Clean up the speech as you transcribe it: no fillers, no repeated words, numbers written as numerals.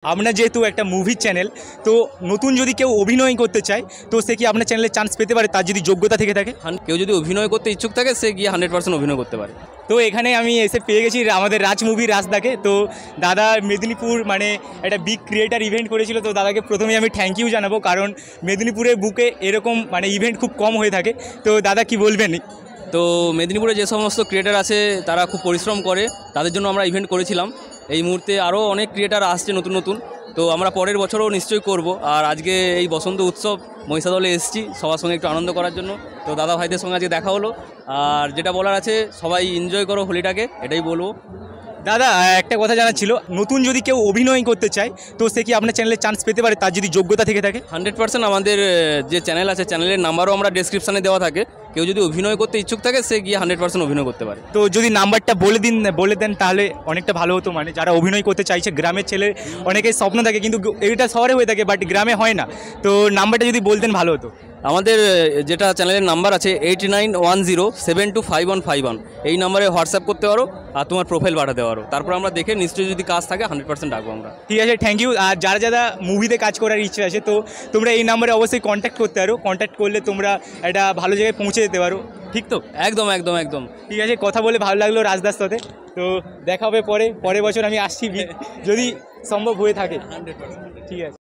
আপনার যেহেতু একটা মুভির চ্যানেল, তো নতুন যদি কেউ অভিনয় করতে চায় তো সে কি আপনার চ্যানেলে চান্স পেতে পারে তার যদি যোগ্যতা থেকে থাকে? কেউ যদি অভিনয় করতে ইচ্ছুক থাকে সে গিয়ে 100% অভিনয় করতে পারে। তো এখানে আমি এসে পেয়ে গেছি আমাদের রাজ মুভি রাজদাকে। তো দাদা মেদিনীপুর মানে একটা বিগ ক্রিয়েটার ইভেন্ট করেছিল, তো দাদাকে প্রথমেই আমি থ্যাংক ইউ জানাবো, কারণ মেদিনীপুরের বুকে এরকম মানে ইভেন্ট খুব কম হয়ে থাকে। তো দাদা কি বলবেন? তো মেদিনীপুরে যে সমস্ত ক্রিয়েটার আছে তারা খুব পরিশ্রম করে, তাদের জন্য আমরা ইভেন্ট করেছিলাম। এই মুহূর্তে আরও অনেক ক্রিয়েটার আসছে নতুন নতুন, তো আমরা পরের বছরও নিশ্চয়ই করব। আর আজকে এই বসন্ত উৎসব মহিষাদলে এসেছি সবার সঙ্গে একটু আনন্দ করার জন্য। তো দাদা ভাইদের সঙ্গে আজকে দেখা হলো, আর যেটা বলার আছে সবাই এনজয় করো হোলিটাকে, এটাই বলবো। দাদা একটা কথা জানার ছিল, নতুন যদি কেউ অভিনয় করতে চায় তো সে কি আপনার চ্যানেলে চান্স পেতে পারে তার যদি যোগ্যতা থেকে থাকে? 100% আমাদের যে চ্যানেল আছে চ্যানেলের নাম্বারও আমরা ডেসক্রিপশানে দেওয়া থাকে। কেউ যদি অভিনয় করতে ইচ্ছুক থাকে সে গিয়ে 100% অভিনয় করতে পারে। তো যদি নাম্বারটা বলে দেন তাহলে অনেকটা ভালো হতো, মানে যারা অভিনয় করতে চাইছে, গ্রামের ছেলে অনেকেই স্বপ্ন থাকে কিন্তু এটা শহরে হয়ে থাকে বাট গ্রামে হয় না, তো নাম্বারটা যদি বলতেন ভালো হতো। আমাদের যেটা চ্যানেলের নাম্বার আছে 8910725151, এই নাম্বারে হোয়াটসঅ্যাপ করতে পারো আর তোমার প্রোফাইল পাঠাতে পারো, তারপর আমরা দেখে নিশ্চয়ই যদি কাজ থাকে 100% ডাকবো আমরা। ঠিক আছে, থ্যাংক ইউ। আর যারা যারা মুভিতে কাজ করার ইচ্ছে আছে তো তোমরা এই নাম্বারে অবশ্যই কন্ট্যাক্ট করতে পারো, কন্ট্যাক্ট করলে তোমরা একটা ভালো জায়গায় পৌঁছে যেতে পারো, ঠিক তো? একদম একদম একদম ঠিক আছে, কথা বলে ভালো লাগলো রাজদার সাথে। তো দেখা হবে পরের বছর আমি আসছি যদি সম্ভব হয়ে থাকে। 100%। ঠিক আছে।